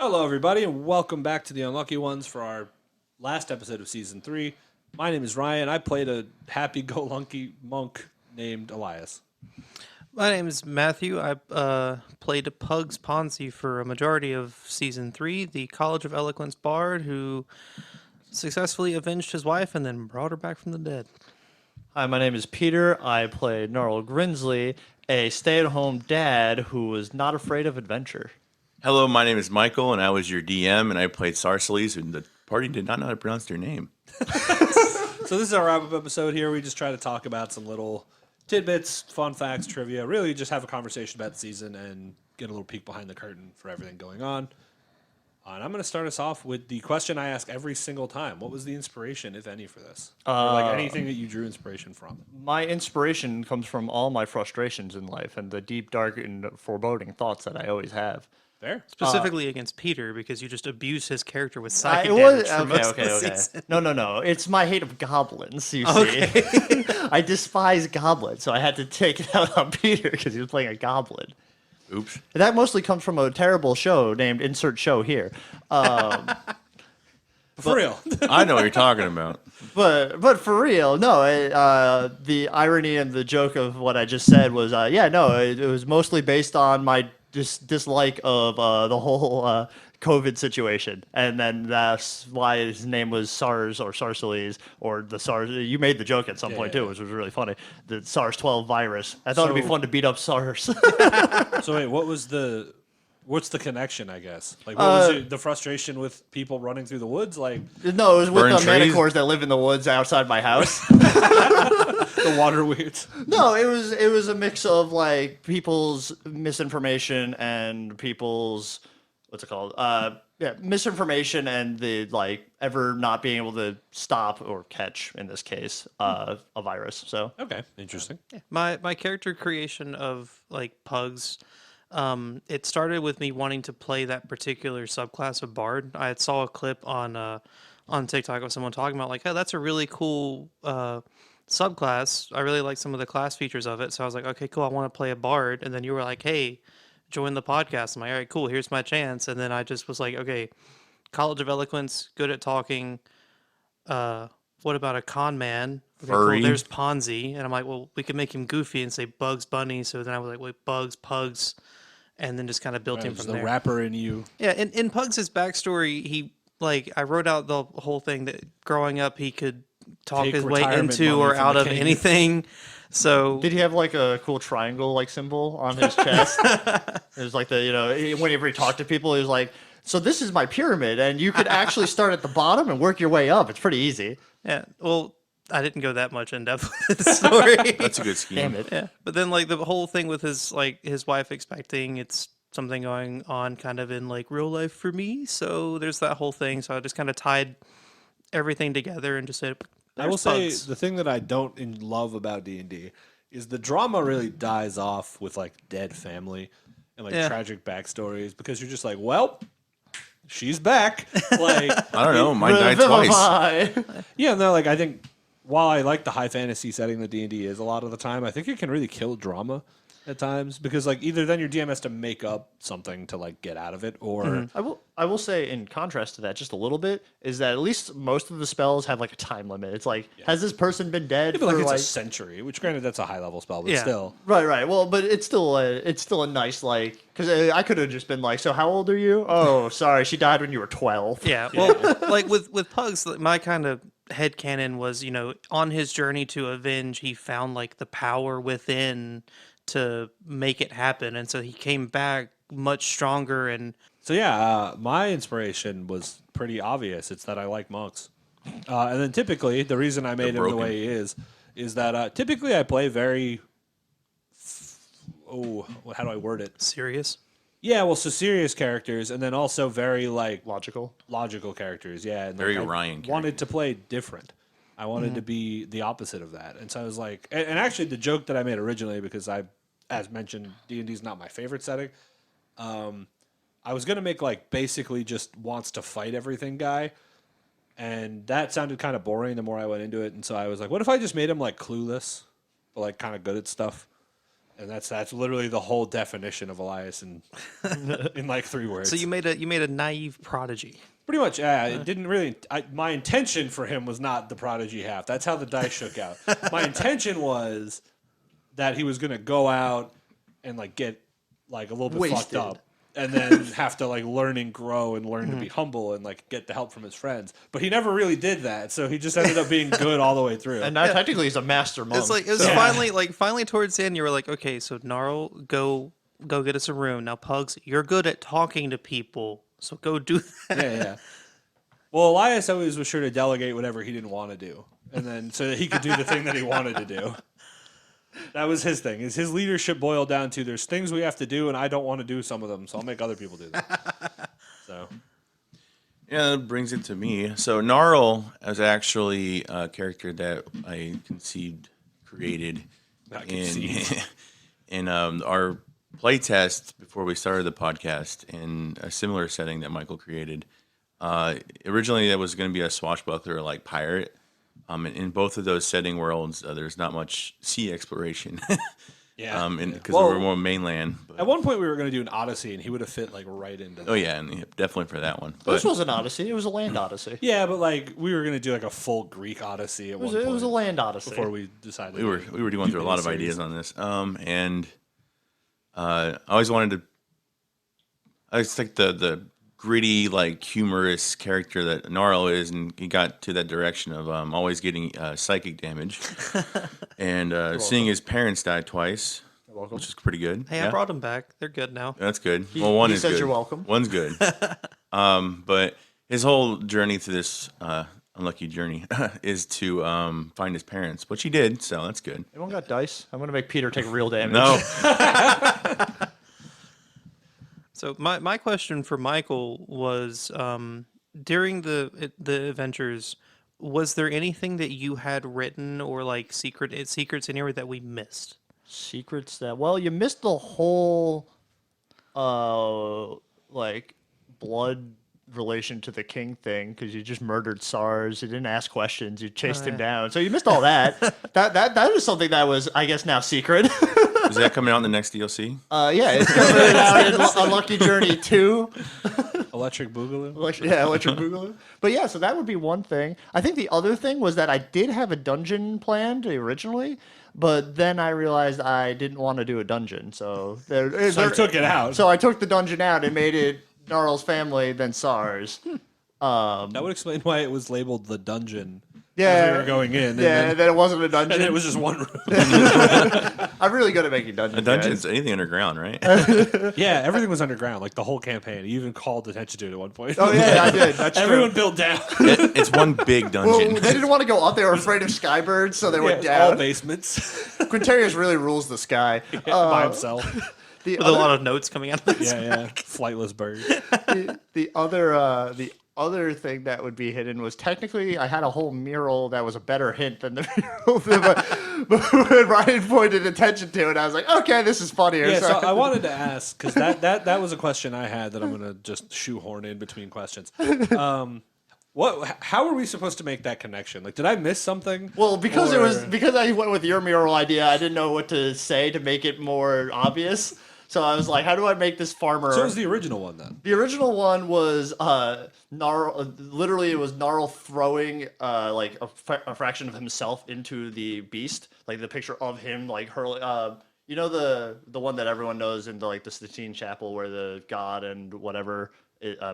Hello, everybody, and welcome back to the Unlucky Ones for our last episode of Season 3. My name is Ryan. I played a happy-go-lucky monk named Elias. My name is Matthew. I played Pugs Ponzi for a majority of Season 3, the College of Eloquence bard who successfully avenged his wife and then brought her back from the dead. Hi, my name is Peter. I played Gnarl Grinsley, a stay-at-home dad who was not afraid of adventure. Hello, my name is Michael, and I was your DM, and I played Sarceles, and the party did not know how to pronounce their name. So this is our wrap-up episode here. We just try to talk about some little tidbits, fun facts, trivia. Really just have a conversation about the season and get a little peek behind the curtain for everything going on. And I'm going to start us off with the question I ask every single time. What was the inspiration, if any, for this? Or like anything that you drew inspiration from? My inspiration comes from all my frustrations in life and the deep, dark, and foreboding thoughts that I always have. Fair. Specifically against Peter, because you just abused his character with It psychic was damage for most of the okay. season. No. It's my hate of goblins. You see, I despise goblins, so I had to take it out on Peter because he was playing a goblin. Oops. That mostly comes from a terrible show named Insert Show here. For real. I know what you're talking about. But for real, no. The irony and the joke of what I just said was, it was mostly based on my dislike of the whole COVID situation, and then that's why his name was SARS or Sarceles or the SARS. You made the joke at some point too, which was really funny. The SARS-12 virus. I thought it'd be fun to beat up SARS. So wait, what's the connection, I guess? Like, what was the frustration with people running through the woods? Like, No, it was with Burn the trees? manticores that live in the woods outside my house. the water weirds. No, it was a mix of like people's misinformation and people's misinformation and the like ever not being able to stop or catch, in this case, a virus. So Okay, interesting. My character creation of like Pugs, it started with me wanting to play that particular subclass of bard. I had saw a clip on TikTok of someone talking about like, oh, that's a really cool subclass. I really like some of the class features of it. So I was like, okay, cool. I want to play a bard. And then you were like, hey, join the podcast. I'm like, all right, cool. Here's my chance. And then I just was like, okay, College of Eloquence, good at talking. What about a con man? Okay, Furry. cool. There's Ponzi. And I'm like, well, we could make him goofy and say Bugs Bunny. So then I was like, wait, Bugs, Pugs. And then just kind of built him There's from the there. rapper in you. Yeah, in Pugs' backstory, I wrote out the whole thing that growing up he could talk Take his way retirement into money or from out the of king. anything. So did he have like a cool triangle like symbol on his chest? It was like whenever he talked to people, he was like, so this is my pyramid, and you could actually start at the bottom and work your way up. It's pretty easy. yeah, well, I didn't go that much in depth with the story. That's a good scheme. Damn it. Yeah, but then like the whole thing with his wife expecting, it's something going on kind of in like real life for me. So there's that whole thing. So I just kind of tied everything together and just said, I will say Pugs. the thing that I don't love about D&D is the drama really dies off with like dead family and like Yeah. tragic backstories because you're just like, well, she's back. Like, I don't know. Mine died twice. Revivify. yeah, no, like I think while I like the high fantasy setting that D&D is a lot of the time, I think it can really kill drama at times because like either then your DM has to make up something to like get out of it or I will say, in contrast to that, just a little bit, is that at least most of the spells have like a time limit. It's like, has this person been dead but like for it's like a century, which granted that's a high level spell, but Yeah. still. right? Well, but it's still a nice like because I could have just been like, so how old are you? Oh, sorry, she died when you were 12. Yeah, well, like with Pugs, like, my kind of headcanon was, on his journey to avenge, he found like the power within to make it happen, and so he came back much stronger. And So yeah, my inspiration was pretty obvious. It's that I like monks, and then typically the reason I made him the broken. way he is that typically I play very, how do I word it? serious. Yeah, well, so serious characters, and then also very like Logical. logical characters. Yeah, and Very like, I Ryan wanted to play different. I wanted to be the opposite of that, and so I was like, and actually the joke that I made originally because as mentioned, D&D is not my favorite setting. I was gonna make like basically just wants to fight everything guy, and that sounded kind of boring the more I went into it. And so I was like, what if I just made him like clueless, but like kind of good at stuff? And that's literally the whole definition of Elias in like 3 words. So you made a naive prodigy. Pretty much, yeah. It didn't really. My intention for him was not the prodigy half. That's how the dice shook out. My intention was that he was gonna go out and like get like a little bit fucked Wasted. up, and then have to like learn and grow and learn to be humble and like get the help from his friends. But he never really did that. So he just ended up being good all the way through. And now technically he's a master monk. It's like it was so- finally towards the end. You were like, okay, so Gnarl, go get us a room now. Pugs, you're good at talking to people, so go do that. Yeah. Well, Elias always was sure to delegate whatever he didn't want to do, and then so that he could do the thing that he wanted to do. That was his thing. Is his leadership boiled down to there's things we have to do, and I don't want to do some of them, so I'll make other people do them. So Yeah, that brings it to me. So Gnarl is actually a character that I created Not conceived. in our playtest before we started the podcast in a similar setting that Michael created. Originally, that was going to be a swashbuckler like pirate. In both of those setting worlds, there's not much sea exploration. yeah. Because Well, we're more mainland. But, at one point, we were going to do an Odyssey, and he would have fit like right into that. oh yeah, and definitely for that one. This But was an odyssey. It was a land odyssey. Yeah, but like we were going to do like a full Greek Odyssey at one point. It was a land odyssey. before we decided. we were going through a lot of ideas on this. I always wanted to. I just like the gritty, like humorous character that Gnarl is, and he got to that direction of always getting psychic damage, and seeing his parents die twice, which is pretty good. Hey, I brought them back. They're good now. That's good. Well, one he is says good. you're welcome. One's good. But his whole journey through this unlucky journey is to find his parents, which he did. So that's good. Anyone got dice? I'm going to make Peter take real damage. No, So my question for Michael was during the adventures, was there anything that you had written or like secrets in here that we missed? Secrets that, well, you missed the whole, like, blood relation to the king thing because you just murdered SARS. You didn't ask questions. You chased him down. So you missed all that. That is something that was, I guess, now secret. is that coming out in the next DLC? Yeah, it's coming out in Unlucky Journey 2. Electric Boogaloo. Electric Boogaloo. But yeah, so that would be one thing. I think the other thing was that I did have a dungeon planned originally, but then I realized I didn't want to do a dungeon. So So I took it out. So I took the dungeon out and made it Gnarl's family, then SARS. That would explain why it was labeled the dungeon. Yeah. As we were going in. And Yeah, then, then it wasn't a dungeon. and it was just one room. I'm really good at making dungeons. A dungeon's anything underground, right? Yeah, everything was underground, like the whole campaign. You even called attention to it at one point. Oh yeah, I did. That's Everyone true. built down. It's one big Well, dungeon. they didn't want to go up. They were afraid of skybirds, so they Yeah, went it's all down. basements Quintarius really rules the sky. by himself. The With a lot of notes coming out of this. Yeah. Flightless bird. the other thing that would be hidden was technically I had a whole mural that was a better hint than the mural, but when Ryan pointed attention to it, I was like, okay, this is funnier. Yeah, so I wanted to ask because that was a question I had that I'm gonna just shoehorn in between questions. How are we supposed to make that connection? Like, did I miss something? Well, because Or- because I went with your mural idea, I didn't know what to say to make it more obvious. So I was like, how do I make this farmer? So it was the original one then. The original one was Gnarl. Literally, it was Gnarl throwing like a fraction of himself into the beast, like the picture of him like hurling. You know the one that everyone knows in the like the Sistine Chapel where the god and whatever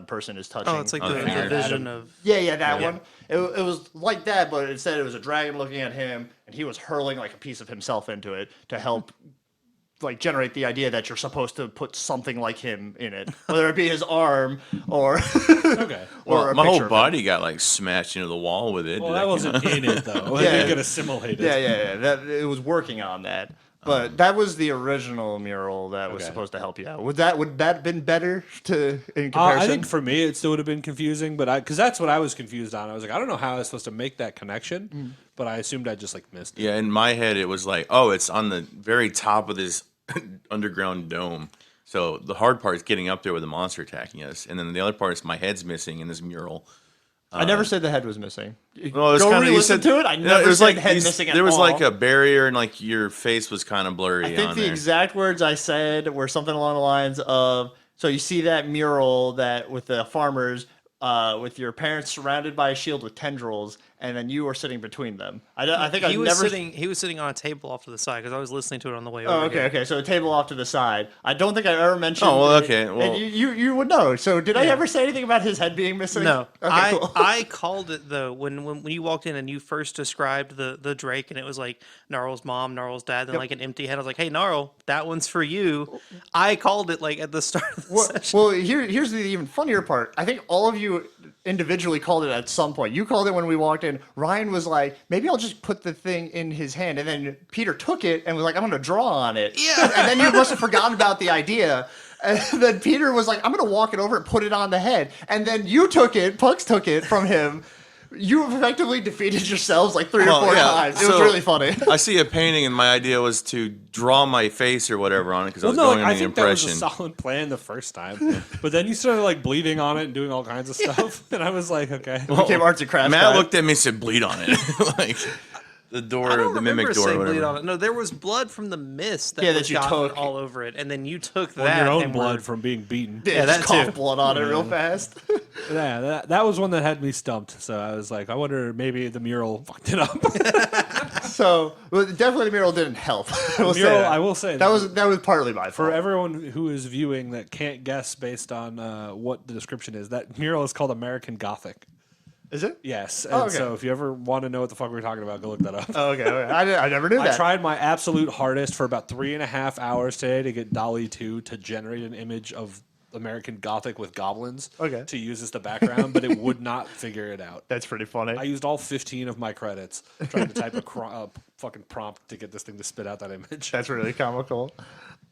person is touching. Oh, it's like Oh, the yeah. vision of. Yeah, that one. It was like that, but instead it was a dragon looking at him, and he was hurling like a piece of himself into it to help like generate the idea that you're supposed to put something like him in it, whether it be his arm or Okay. or a My picture whole of him. body got like smashed into the wall with it. Well, that wasn't in it though. I Yeah. think it assimilated. Yeah. That it was working on that. But that was the original mural that was Okay. supposed to help you out. Would that been better in comparison? I think for me it still would have been confusing, but because that's what I was confused on. I was like, I don't know how I was supposed to make that connection, but I assumed I just like missed it. Yeah, in my head, it was like, oh, it's on the very top of this underground dome. So the hard part is getting up there with the monster attacking us, and then the other part is my head's missing in this mural. I never said the head was missing. Well, it was Go kind of you re-listen said to it. I no, never it was said like head these- missing at there was all. like a barrier and like your face was kind of blurry. I think on the there. exact words I said were something along the lines of, so you see that mural that with the farmers, with your parents surrounded by a shield with tendrils, and then you were sitting between them. I think He I was never. sitting. He was sitting on a table off to the side because I was listening to it on the way Oh, over. okay, here. okay. So a table off to the side. I don't think I ever mentioned. Oh, well, that- okay, and well- you would know. So did I ever say anything about his head being missing? No, Okay, cool. I called it though when you walked in and you first described the Drake and it was like Gnarl's mom, Gnarl's dad, and like an empty head. I was like, hey Gnarl, that one's for you. I called it like at the start of the session. Well, here's the even funnier part. I think all of you individually called it at some point. You called it when we walked in. Ryan was like, maybe I'll just put the thing in his hand. And then Peter took it and was like, I'm going to draw on it. Yeah. And then you must have forgotten about the idea. And then Peter was like, I'm going to walk it over and put it on the head. And then you took it, Pugs took it from him. You effectively defeated yourselves like 3 or 4 times. It was so really funny. I see a painting, and my idea was to draw my face or whatever on it because I Well, was no, going like, on I the think that was impression. a solid plan the first time, but then you started like bleeding on it and doing all kinds of stuff, and I was like, okay. Became arts and crafts Matt guy. looked at me and said, "Bleed on it," like the door, I don't the remember mimic door, or saying bleed whatever. on it. No, there was blood from the mist that Yeah, that was you gotten took. all over it, and then you took On that your own and blood were- from being beaten. Yeah, that just cough too. blood on it real fast. Yeah, that was one that had me stumped. So I was like, I wonder maybe the mural fucked it up. So, well, definitely the mural didn't help. I will say Mural, that. I will say that was partly my fault. for everyone who is viewing that can't guess based on what the description is. That mural is called American Gothic. Is it? Yes, and Oh, okay. so if you ever want to know what the fuck we're talking about, go look that up. Oh, okay. I never knew I that. tried my absolute hardest for about 3.5 hours today to get DALL-E 2 to generate an image of American Gothic with goblins Okay. to use as the background, but it would not figure it out. That's pretty funny. I used all 15 of my credits trying to type a fucking prompt to get this thing to spit out that image. That's really comical.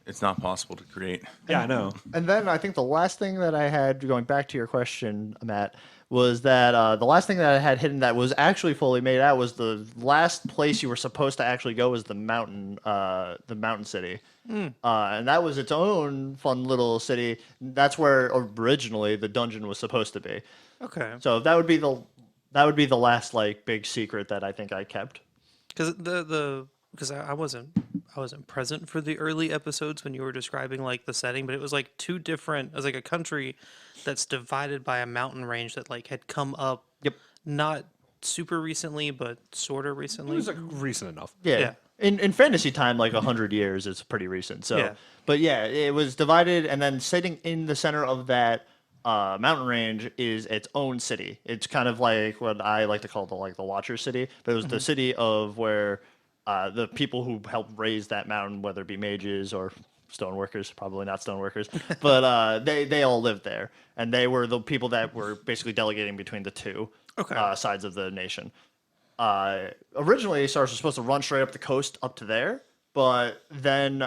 It's not possible to create. Yeah, I know. And then I think the last thing that I had, going back to your question, Matt, was that the last thing that I had hidden that was actually fully made out was the last place you were supposed to actually go was the mountain city. And that was its own fun little city. That's where originally the dungeon was supposed to be. Okay. So that would be the last like big secret that I think I kept. Because because I wasn't present for the early episodes when you were describing like the setting, but it was like two different. It was like a country that's divided by a mountain range that like had come up. Yep. Not super recently, but sort of It recently. was like recent enough. Yeah. Yeah. In fantasy time, like 100 years is pretty recent. So, Yeah. but yeah, it was divided, and then sitting in the center of that mountain range is its own city. It's kind of like what I like to call the Watcher city, but it was the city of where the people who helped raise that mountain, whether it be mages or stoneworkers, probably not stoneworkers, but they all lived there, and they were the people that were basically delegating between the two sides of the nation. Originally, Stars was supposed to run straight up the coast up to there, but then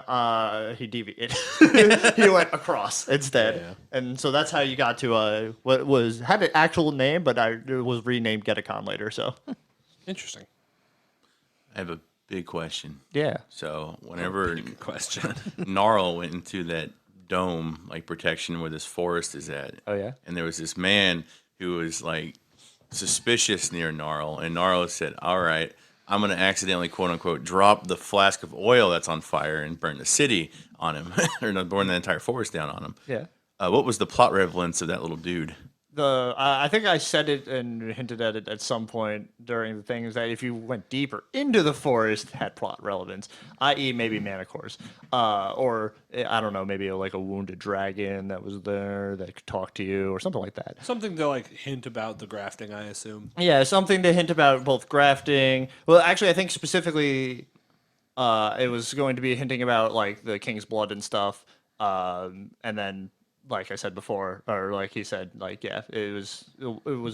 he deviated. He went across instead, Yeah. and so that's how you got to what had an actual name, but it was renamed Geticon later. So Interesting. I have a big question. yeah, So whenever Good question. Gnarl went into that dome, like protection where this forest is at. Oh, yeah? And there was this man who was like suspicious near Gnarl, and Gnarl said, "All right, I'm gonna accidentally, quote unquote, drop the flask of oil that's on fire and burn the city on him, or no, burn the entire forest down on him." yeah. What was the plot relevance of that little dude? I think I said it and hinted at it at some point during the thing is that if you went deeper into the forest, it had plot relevance, i.e., maybe manticores, or I don't know, maybe like a wounded dragon that was there that could talk to you or something like that. Something to like hint about the grafting, I assume. Yeah, something to hint about both grafting. Well, actually, I think specifically, it was going to be hinting about like the king's blood and stuff, and then. Like I said before, or like he said, like yeah, it was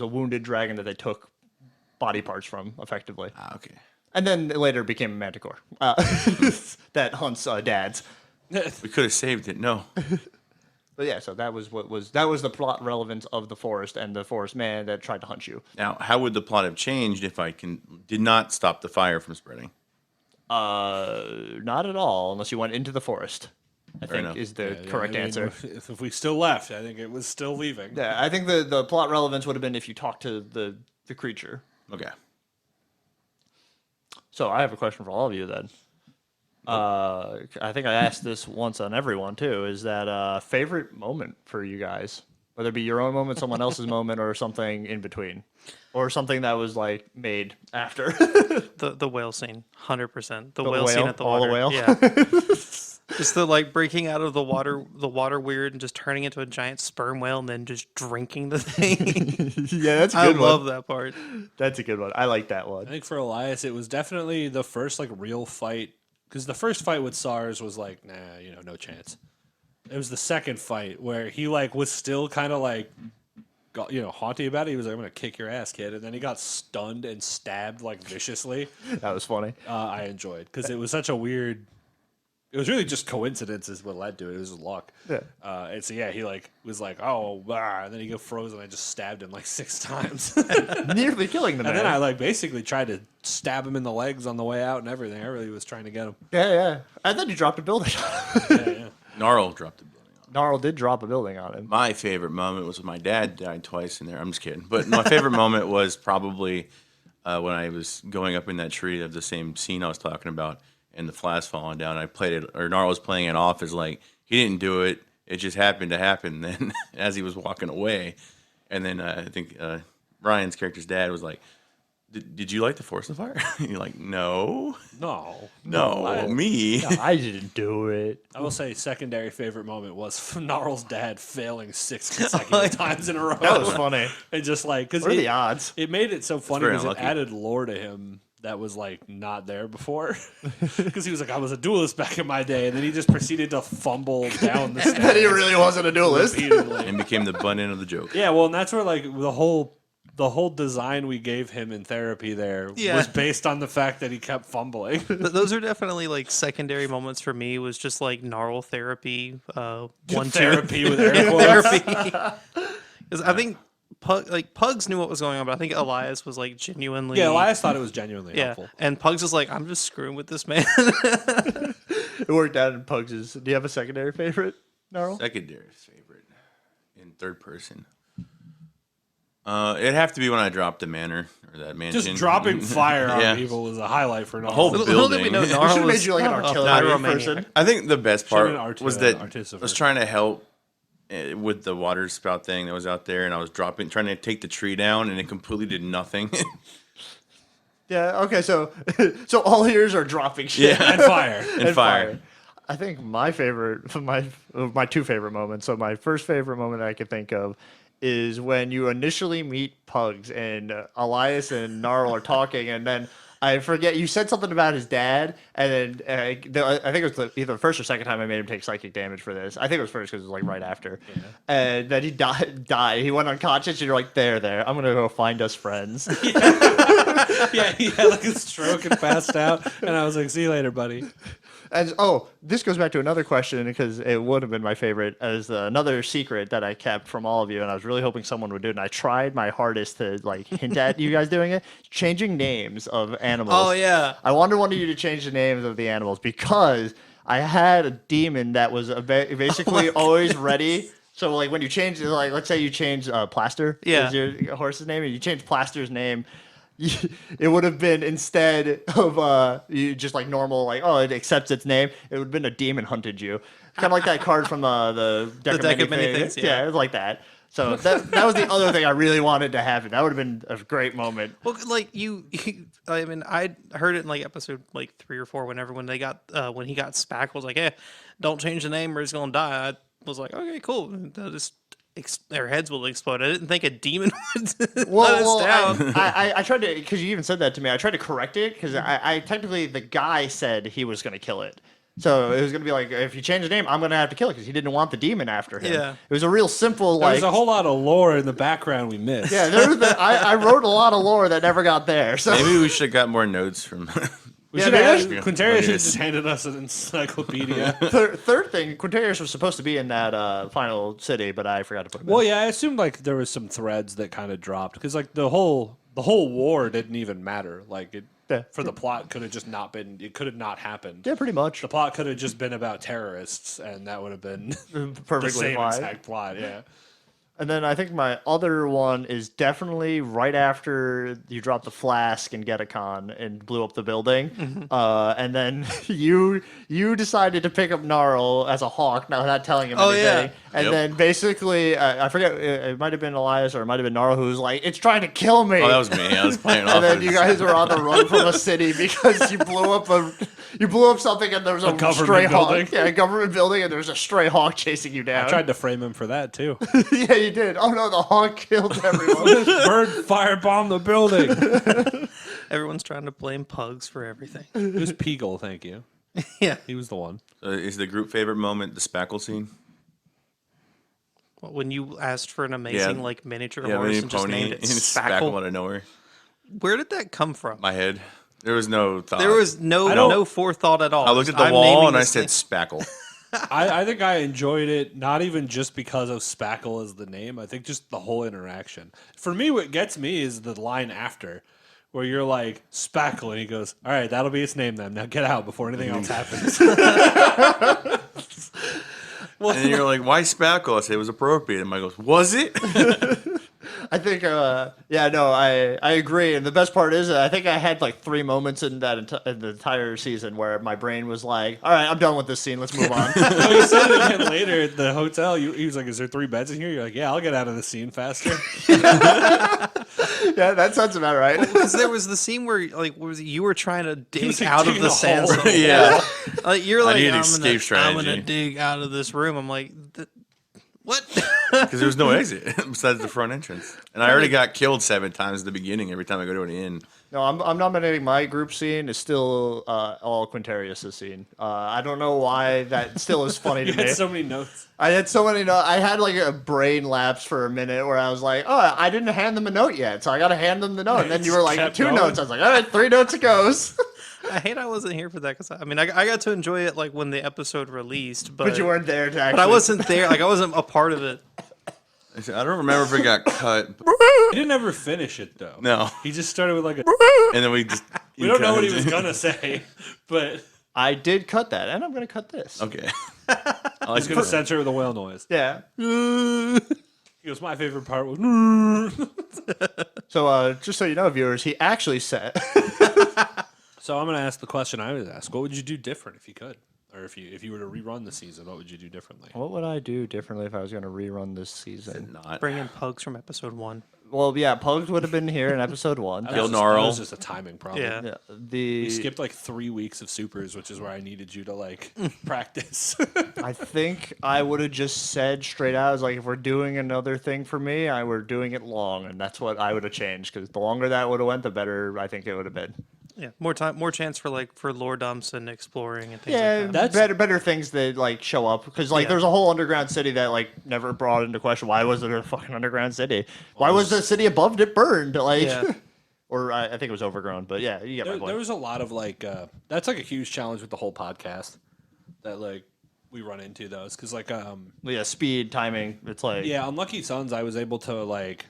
a wounded dragon that they took body parts from, effectively, Ah, okay. and then it later became a manticore that hunts dads. We could have saved it. No. But yeah, so that was the plot relevance of the forest and the forest man that tried to hunt you. Now, how would the plot have changed if I did not stop the fire from spreading? Not at all, unless you went into the forest. I Fair think enough. is the Yeah, correct I mean, answer. If we still left, I think it was still leaving. Yeah, I think the plot relevance would have been if you talked to the creature. Okay. So I have a question for all of you then. I think I asked this once on everyone too. Is that favorite moment for you guys? Whether it be your own moment, someone else's moment, or something in between, or something that was like made after. The whale scene, 100%. The The whale whale? scene at the All the water. whale? Yeah. Just the like breaking out of the water weird, and just turning into a giant sperm whale, and then just drinking the thing. Yeah, that's a I good one. love that part. That's a good one. I like that I one. think for Elias, it was definitely the first like real fight because the first fight with SARS was like, nah, no chance. It was the second fight where he like was still kind of like, haughty about it. He was like, "I'm gonna kick your ass, kid," and then he got stunned and stabbed like viciously. That was funny. I enjoyed because it was such a weird. It was really just coincidence is what led to it. It was just luck. Yeah. And so he like was like, oh, and then he got frozen. I just stabbed him like 6 times. Nearly killing the man. And then I like basically tried to stab him in the legs on the way out and everything. I really was trying to get him. Yeah. And then you dropped a building. Yeah. Gnarl dropped the building on him. Gnarl did drop a building on him. My favorite moment was when my dad died twice in there. I'm just kidding. But my favorite moment was probably when I was going up in that tree of the same scene I was talking about and the flash falling down. I played it, or Gnarl was playing it off as like, he didn't do it. It just happened to happen then as he was walking away. And then I think Ryan's character's dad was like, did you light the forest on fire? You're like, no, No. me. No, I didn't do it. I will say secondary favorite moment was Gnarl's dad failing 6 consecutive times in a row. That was funny. And just like, because What are the odds? it made it so funny very because it unlucky. added lore to him that was like not there before. Because he was like, I was a duelist back in my day, and then he just proceeded to fumble down the stairs That he really wasn't a duelist. repeatedly. And became the butt end of the joke. Yeah, well, and that's where like the whole design we gave him in therapy there Yeah. was based on the fact that he kept fumbling. Those are definitely like secondary moments for me. Was just like gnarl therapy. Therapy with air quotes. therapy. Because I think Pugs knew what was going on, but I think Elias was like genuinely. Yeah, Elias thought it was genuinely Yeah, helpful. and Pugs was like, I'm just screwing with this man. It worked out in Pugs'. Do you have a secondary favorite, Gnarl? Secondary favorite in third person. It'd have to be when I dropped the manor or that mansion. Just dropping fire Yeah. on people was a highlight for Gnarl. whole Little did we building. know We should Gnarl have was made you like an a artillery pyromaniac. person. I think the best part Should've been was that artificer. I was trying to help with the water spout thing that was out there, and I was trying to take the tree down, and it completely did nothing. Yeah. Okay. So all ears are dropping shit. Yeah. and fire. and fire. I think my favorite, my two favorite moments. So my first favorite moment I could think of is when you initially meet Pugs and Elias and Gnarl are talking, and then I forget you said something about his dad, and then I think it was either the first or second time I made him take psychic damage for this. I think it was first because it was like right after, and then he died. He went unconscious, and you're like, there, I'm gonna go find us friends. Yeah, he had like a stroke and passed out. And I was like, see you later, buddy. And this goes back to another question because it would have been my favorite as another secret that I kept from all of you, and I was really hoping someone would do it. And I tried my hardest to like hint at you guys doing it. Changing names of animals. Oh yeah. I wanted one of you to change the names of the animals because I had a demon that was basically always ready. So like when you change, like let's say you change Plaster, Yeah. is your horse's name, and you change Plaster's name. It would have been instead of you just like normal, like it accepts its name. It would have been a demon hunted you, kind of like that card from the deck of many things. Yeah, it was like that. So that was the other thing I really wanted to happen. That would have been a great moment. Well, like I mean, I heard it in like episode like 3 or 4. When they got when he got Spack was like, "Hey, don't change the name or he's gonna die." I was like, "Okay, cool." They'll just their heads will explode. I didn't think a demon would let us down. I tried to, because you even said that to me. I tried to correct it because I technically the guy said he was going to kill it. So it was going to be like, if you change the name, I'm going to have to kill it because he didn't want the demon after him. Yeah. It was a real simple, There's like. a whole lot of lore in the background we missed. Yeah, there was I wrote a lot of lore that never got there. So Maybe we should have got more notes from. We Yeah, should maybe have that's- Quintarius should have just handed us an encyclopedia. third thing, Quintarius was supposed to be in that final city, but I forgot to put him Well, in. yeah, I assumed like there was some threads that kind of dropped because like the whole war didn't even matter. Like it Yeah. for the plot could have just not been. It could have not happened. Yeah, pretty much. The plot could have just been about terrorists, and that would have been the Perfectly same fine. exact plot. Yeah. And then I think my other one is definitely right after you dropped the flask in Getakon and blew up the building. And then you decided to pick up Gnarl as a hawk, not telling him Oh, anything. yeah. And Yep. then basically, I forget, it might have been Elias or it might have been Gnarl who was like, it's trying to kill me. Oh, that was me. I was playing off. And then as- you guys were on the run from a city because you blew up something and there was a government stray building. hawk. Yeah, a government building and there was a stray hawk chasing you down. I tried to frame him for that too. Yeah, you did. Oh no, the hawk killed everyone. Bird firebomb the building. Everyone's trying to blame pugs for everything. It was Peagle, thank you. Yeah. He was the one. is the group favorite moment the spackle scene? When you asked for an amazing Yeah. like miniature Yeah, horse mini and just pony named and it spackle Spackle. out of nowhere. Where did that come from? My head. There was no thought. There was no forethought at all. I looked at the I'm wall naming and I this said thing. spackle. I think I enjoyed it, not even just because of Spackle as the name. I think just the whole interaction. For me, what gets me is the line after, where you're like, Spackle, and he goes, all right, that'll be its name then. Now get out before anything else happens. And then you're like, why spackle? I said it was appropriate. And Mike goes, was it? I think, I agree. And the best part is, I think I had like 3 moments in in the entire season where my brain was like, all right, I'm done with this scene. Let's move on. So he said it again later at the hotel. He was like, is there 3 beds in here? You're like, yeah, I'll get out of the scene faster. Yeah, that sounds about right. Because there was the scene where like you were trying to dig was, like, out of digging the a hole. sandstone. Yeah. Like, you're like, need an I'm escape gonna strategy." dig out of this room. I'm like, what? Because there was no exit besides the front entrance. And I already got killed 7 times at the beginning every time I go to an inn. No, I'm nominating my group scene. It's still all Quintarius' scene. I don't know why that still is funny You to me. had so many notes. I had so many notes. I had like a brain lapse for a minute where I was like, oh, I didn't hand them a note yet, so I got to hand them the note. And then you were like, Kept 2 going. notes. I was like, all right, 3 notes it goes. I hate I wasn't here for that because I mean I got to enjoy it like when the episode released, but But you weren't there to actually. But I wasn't there. Like I wasn't a part of it. I said, I don't remember if it got cut. He didn't ever finish it, though. No. He just started with like a... And then we just. We don't know what he was going to say, but I did cut that, and I'm going to cut this. Okay. I he's going to censor with a whale noise. Yeah. He goes, my favorite part was... So just so you know, viewers, he actually said. So I'm going to ask the question I always ask. What would you do different if you could? Or if you were to rerun the season, what would you do differently? What would I do differently if I was going to rerun this season? Not. Bring in pugs from episode 1. Well, yeah, Pugs would have been here in episode 1. That Kill was just- Gnarl. That was just a timing problem. Yeah. Yeah, We skipped like 3 weeks of supers, which is where I needed you to like practice. I think I would have just said straight out, I was like, if we're doing another thing for me, we're doing it long, and that's what I would have changed. Because the longer that would have went, the better I think it would have been. Yeah, more time, more chance for lore dumps and exploring and things Yeah, like that. That's- better things that like show up because like Yeah. there's a whole underground city that like never brought into question. Why was there a fucking underground city? Why was the city above it burned? Like, Yeah. or I think it was overgrown. But yeah, you get my there point. was a lot of like that's like a huge challenge with the whole podcast that like we run into those because like Yeah, speed, timing. It's like yeah, on Lucky Sons I was able to like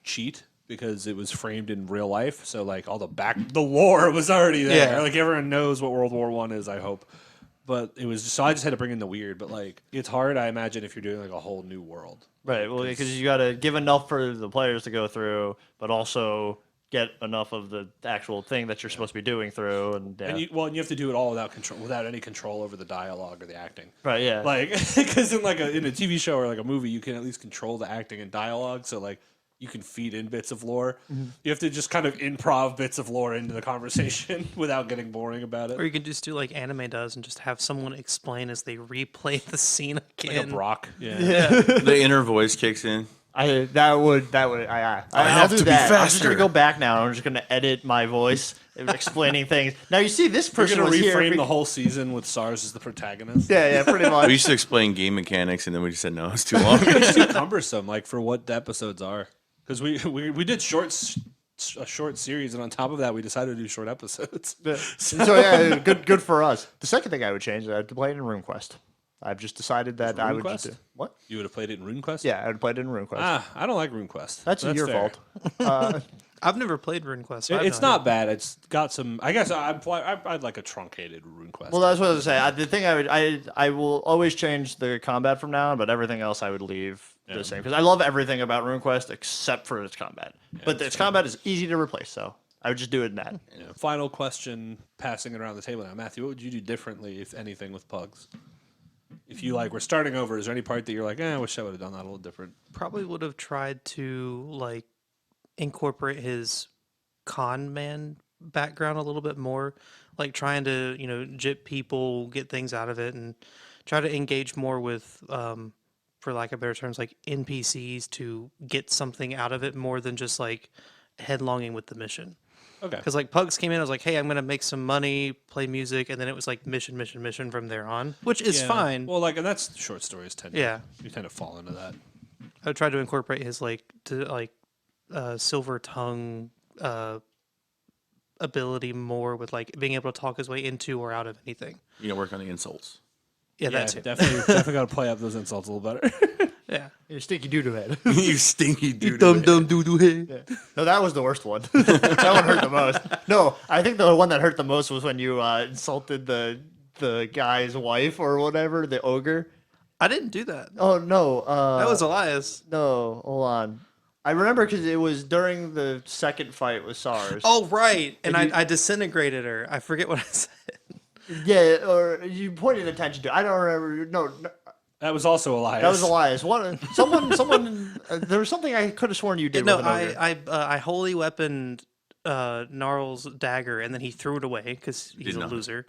cheat because it was framed in real life, so like all the lore was already there. Yeah. Like everyone knows what World War I is, I hope. But it was so I just had to bring in the weird. But like it's hard, I imagine, if you're doing like a whole new world. right. Well, because you got to give enough for the players to go through, but also get enough of the actual thing that you're supposed to be doing through. And yeah, And you have to do it all without any control over the dialogue or the acting. right. Yeah. Like, because in a TV show or like a movie, you can at least control the acting and dialogue. So like, you can feed in bits of lore. You have to just kind of improv bits of lore into the conversation without getting boring about it. Or you can just do like anime does and just have someone explain as they replay the scene Like a again. Brock. Yeah. The inner voice kicks in. I'll have do to be that. I'm just faster. gonna go back now. I'm just gonna edit my voice explaining things. Now you see this We're person going to was here. reframe the whole season with SARS as the protagonist. Yeah, pretty much. We used to explain game mechanics, and then we just said no, it's too long. It's too cumbersome, like, for what the episodes are. Because we did a short series, and on top of that, we decided to do short episodes. So yeah, good for us. The second thing I would change is I'd play it in RuneQuest. I've just decided that I would just RuneQuest? do what? You would have played it in RuneQuest? Yeah, I would play it in RuneQuest. I don't like RuneQuest. That's your fair. fault. I've never played RuneQuest. So I have It's no not bad. It's got some. I guess I'd like a truncated RuneQuest. Well, that's what I was saying. The thing I will always change the combat from now on, but everything else I would leave the same because I love everything about RuneQuest except for its combat. But its combat is easy to replace, so I would just do it in that. Final question, passing it around the table now, Matthew. What would you do differently, if anything, with pugs? If you were starting over, is there any part that you're like, I wish I would have done that a little different? Probably would have tried to like incorporate his con man background a little bit more, like trying to jip people, get things out of it, and try to engage more with for lack of better terms, like NPCs to get something out of it more than just like headlonging with the mission. Okay. Because like Pugs came in, I was like, hey, I'm gonna make some money, play music, and then it was like mission from there on, which is fine. Well, and that's short stories tend. You tend to fall into that. I would try to incorporate his silver tongue ability more with like being able to talk his way into or out of anything. Work on the insults. Yeah, that's it. Definitely got to play up those insults a little better. Yeah. You stinky doo-doo head. You stinky dude. Dumb doo-doo head. Yeah. No, that was the worst one. That one hurt the most. No, I think the one that hurt the most was when you insulted the guy's wife or whatever, the ogre. I didn't do that. Oh no, That was Elias. no. Hold on, I remember because it was during the second fight with SARS. Oh, right. And you- I disintegrated her. I forget what I said. Yeah, or you pointed attention to. I don't remember. No, That was also Elias. that was Elias. Someone. There was something I could have sworn you did. No, with an ogre. I holy weaponed Gnarl's dagger, and then he threw it away because he's a nothing. loser.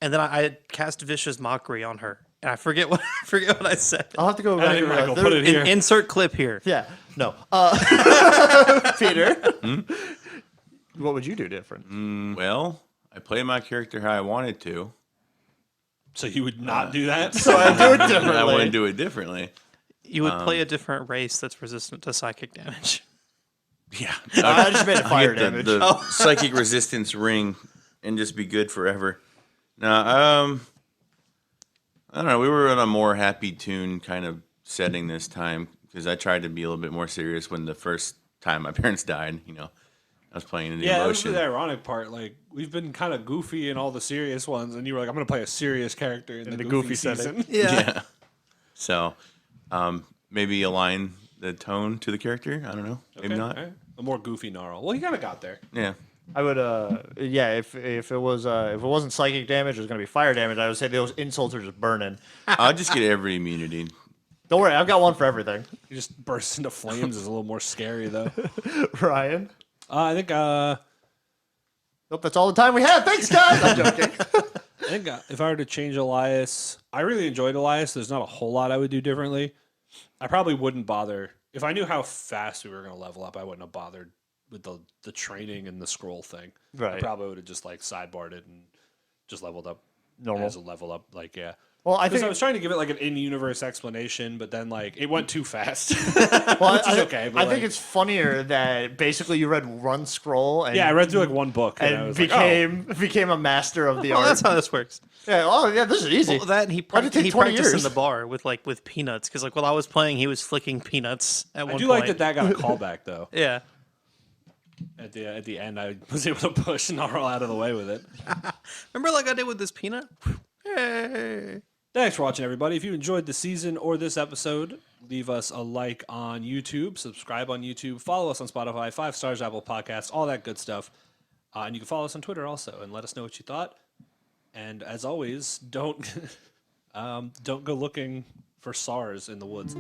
And then I cast vicious mockery on her, and I forget what I said. I'll have to go back. Editing and Michael, put it here. Insert clip here. Yeah. No. Peter. What would you do different? Well, I play my character how I wanted to. So you would not do that? So I do it differently. I want to do it differently. You would play a different race that's resistant to psychic damage. Yeah. I just made it fire Get damage. the psychic resistance ring and just be good forever. Now, I don't know. We were on a more happy tune kind of setting this time because I tried to be a little bit more serious when the first time my parents died. I was playing in the Yeah, that was emotion. the ironic part. Like, we've been kind of goofy in all the serious ones, and you were like, I'm going to play a serious character in the goofy setting. season. Yeah. So, maybe align the tone to the character. I don't know. Maybe Okay, not. all right. A more goofy gnarl. Well, you kind of got there. Yeah. I would, yeah. If it wasn't psychic damage, it was gonna be fire damage. I would say those insults are just burning. I'll just get every immunity. Don't worry, I've got one for everything. You just burst into flames is a little more scary, though. Ryan. I think Nope, that's all the time we have. Thanks, guys. I'm joking. if I were to change Elias, I really enjoyed Elias. There's not a whole lot I would do differently. I probably wouldn't bother. If I knew how fast we were going to level up, I wouldn't have bothered with the training and the scroll thing. I Right. probably would have just sidebarred it and just leveled up Normal. as a level up. Yeah. Well, I Because think I was trying to give it an in-universe explanation, but then it went too fast. well, which is okay, but, I think it's funnier that basically you read one scroll and yeah, I read through one book and, I and was became a master of the Well, art. that's how this works. Yeah. Oh, yeah. This is easy. Well, that and he, Why'd it take he 20 practiced years? in the bar with peanuts because while I was playing, he was flicking peanuts at I one do point. like that got a callback though. Yeah. At the end, I was able to push Gnarl out of the way with it. Remember like I did with this peanut? Hey. Thanks for watching, everybody. If you enjoyed the season or this episode, leave us a like on YouTube, subscribe on YouTube, follow us on Spotify, 5 stars, Apple Podcasts, all that good stuff. And you can follow us on Twitter also and let us know what you thought. And as always, don't go looking for SARS in the woods.